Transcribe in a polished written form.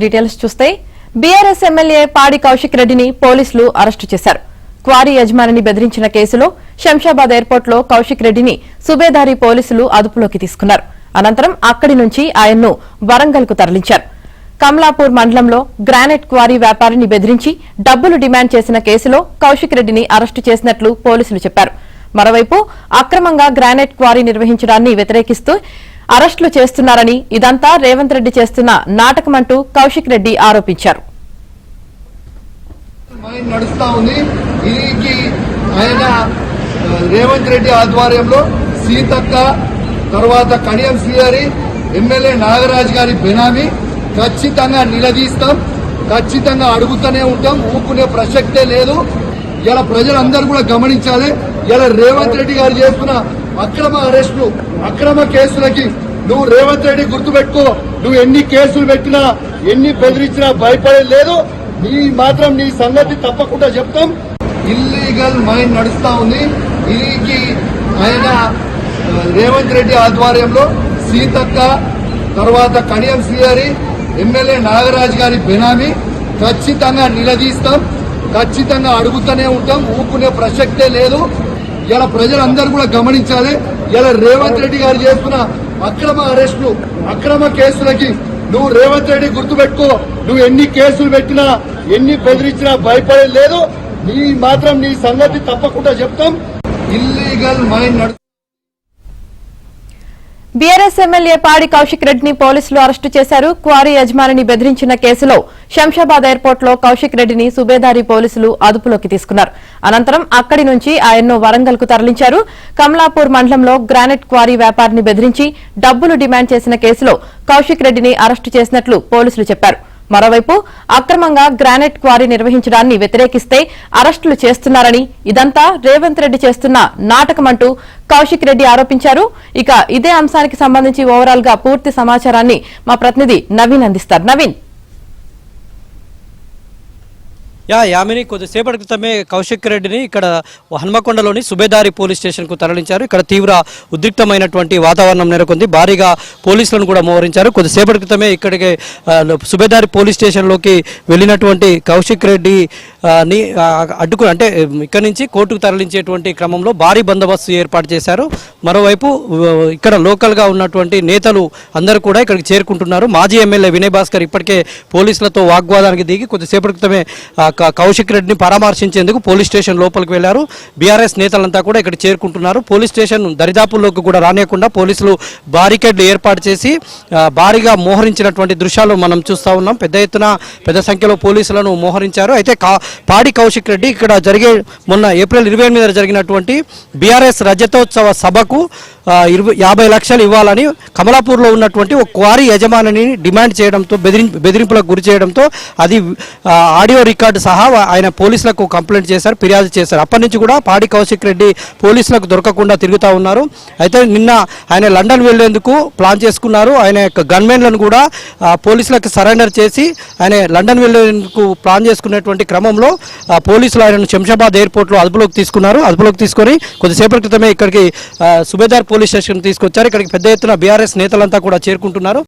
Details చూస్తే BRS MLA పాడి కౌశిక్ రెడ్డిని పోలీసులు అరెస్టు చేశారు. క్వారీ యజమానిని బెదిరించిన కేసులో శంషాబాద్ ఎయిర్పోర్టులో కౌశిక్ రెడ్డిని సుబేదారి పోలీసులు అదుపులోకి తీసుకున్నారు. అనంతరం అక్కడి నుంచి ఆయన్ను వరంగల్ కు తరలించారు. కమలాపూర్ మండలంలో గ్రానైట్ క్వారీ వ్యాపారిని బెదిరించి డబ్బులు డిమాండ్ చేసిన కేసులో కౌశిక్ రెడ్డిని అరెస్టు చేసినట్లు పోలీసులు చెప్పారు. మరోవైపు అక్రమంగా గ్రానైట్ క్వారీ నిర్వహించడాన్ని వ్యతిరేకిస్తూ అరెస్టులు చేస్తున్నారని, ఇదంతా రేవంత్ రెడ్డి చేస్తున్న నాటకమంటూ కౌశిక్ రెడ్డి ఆరోపించారు. రేవంత్ రెడ్డి ఆధ్వర్యంలో సీతక్క తర్వాత కడియం శ్రీహరి ఎమ్మెల్యే నాగరాజ్ గారి బెనామీ ఖచ్చితంగా నిలదీస్తాం, ఖచ్చితంగా అడుగుతూనే ఉంటాం, ఊపుకునే ప్రసక్తే లేదు. ఇలా ప్రజలందరూ కూడా గమనించాలి. ఇలా రేవంత్ రెడ్డి గారు చేస్తున్న అక్రమ అరెస్టులు, అక్రమ కేసులకి నువ్వు రేవంత్ రెడ్డి గుర్తుపెట్టుకో, నువ్వు ఎన్ని కేసులు పెట్టినా ఎన్ని బెదిరించినా భయపడేది లేదు. నీ సంగతి తప్పకుండా చెప్తాం. ఇల్లీగల్ మైన్ నడుస్తా ఉంది. దీనికి ఆయన రేవంత్ రెడ్డి ఆధ్వర్యంలో సీతక్క తర్వాత కడియం శ్రీహరి ఎమ్మెల్యే నాగరాజ్ గారి బెనామీ ఖచ్చితంగా నిలదీస్తాం, ఖచ్చితంగా అడుగుతూనే ఉంటాం, ఊపుకునే ప్రసక్తే లేదు. ఇలా ప్రజలందరూ కూడా గమనించాలి. ఇలా రేవంత్ రెడ్డి గారు చేస్తున్న అక్రమ అరెస్టులు, అక్రమ కేసులకి నువ్వు రేవంత్ రెడ్డి గుర్తుపెట్టుకో, నువ్వు ఎన్ని కేసులు పెట్టినా ఎన్ని బెదిరించినా భయపడేది లేదు. నీ సంగతి తప్పకుండా చెప్తాం. ఇల్లీగల్ మైన్ బీఆర్ఎస్ ఎమ్మెల్యే పాడి కౌశిక్ రెడ్డిని పోలీసులు అరెస్టు చేశారు. క్వారీ యజమానిని బెదిరించిన కేసులో శంషాబాద్ ఎయిర్పోర్టులో కౌశిక్ రెడ్డిని సుబేదారి పోలీసులు అదుపులోకి తీసుకున్నారు. అనంతరం అక్కడి నుంచి ఆయన్ను వరంగల్ కు తరలించారు. కమలాపూర్ మండలంలో గ్రానైట్ క్వారీ వ్యాపారిని బెదిరించి డబ్బులు డిమాండ్ చేసిన కేసులో కౌశిక్ రెడ్డిని అరెస్టు చేసినట్లు పోలీసులు చెప్పారు. మరోవైపు అక్రమంగా గ్రానైట్ క్వారీ నిర్వహించడాన్ని వ్యతిరేకిస్తే అరెస్టులు చేస్తున్నారని, ఇదంతా రేవంత్ రెడ్డి చేస్తున్న నాటకమంటూ కౌశిక్ రెడ్డి ఆరోపించారు. ఇక ఇదే అంశానికి సంబంధించి ఓవరాల్ గా పూర్తి సమాచారాన్ని మా ప్రతినిధి నవీన్ అందిస్తారు. నవీన్. యామిని, కొద్దిసేపటి క్రితమే కౌశిక్ రెడ్డిని ఇక్కడ హన్మకొండలోని సుబేదారి పోలీస్ స్టేషన్కు తరలించారు. ఇక్కడ తీవ్ర ఉద్రిక్తమైనటువంటి వాతావరణం నెలకొంది. భారీగా పోలీసులను కూడా మోహరించారు. కొద్దిసేపటి క్రితమే ఇక్కడికి సుబేదారి పోలీస్ స్టేషన్లోకి వెళ్ళినటువంటి కౌశిక్ రెడ్డిని అడ్డుకుని, అంటే ఇక్కడి నుంచి కోర్టుకు తరలించేటువంటి క్రమంలో భారీ బందోబస్తు ఏర్పాటు చేశారు. మరోవైపు ఇక్కడ లోకల్గా ఉన్నటువంటి నేతలు అందరూ కూడా ఇక్కడికి చేరుకుంటున్నారు. మాజీ ఎమ్మెల్యే వినయ్ భాస్కర్ ఇప్పటికే పోలీసులతో వాగ్వాదానికి దిగి కొద్దిసేపటి క్రితమే కౌశిక్ రెడ్డిని పరామర్శించేందుకు పోలీస్ స్టేషన్ లోపలికి వెళ్లారు. బీఆర్ఎస్ నేతలంతా కూడా ఇక్కడ చేరుకుంటున్నారు. పోలీస్ స్టేషన్ దరిదాపుల్లోకి కూడా రానియకుండా పోలీసులు బారికేడ్లు ఏర్పాటు చేసి భారీగా మోహరించినటువంటి దృశ్యాలు మనం చూస్తూ ఉన్నాం. పెద్ద సంఖ్యలో పోలీసులను మోహరించారు. అయితే పాడి కౌశిక్ రెడ్డి ఇక్కడ మొన్న ఏప్రిల్ 28 జరిగినటువంటి బీఆర్ఎస్ రజతోత్సవ సభకు 50 లక్షలు ఇవ్వాలని కమలాపూర్లో ఉన్నటువంటి ఒక క్వారీ యజమానిని డిమాండ్ చేయడంతో, బెదిరింపులకు గురి చేయడంతో అది ఆడియో రికార్డు సహా ఆయన పోలీసులకు కంప్లైంట్ చేశారు, ఫిర్యాదు చేశారు. అప్పటి నుంచి కూడా పాడి కౌశిక్ రెడ్డి పోలీసులకు దొరకకుండా తిరుగుతూ ఉన్నారు. అయితే నిన్న ఆయన లండన్ వెళ్లేందుకు ప్లాన్ చేసుకున్నారు. ఆయన యొక్క గన్మెన్లను కూడా పోలీసులకు సరెండర్ చేసి ఆయన లండన్ వెళ్లేందుకు ప్లాన్ చేసుకునేటువంటి క్రమంలో పోలీసులు ఆయనను శంషాబాద్ ఎయిర్పోర్ట్లో అదుపులోకి తీసుకున్నారు. అదుపులోకి తీసుకొని కొద్దిసేపటి క్రితమే ఇక్కడికి సుబేదార్ పోలీస్ స్టేషన్ తీసుకొచ్చారు. ఇక్కడికి పెద్ద ఎత్తున బీఆర్ఎస్ నేతలంతా కూడా చేరుకుంటున్నారు.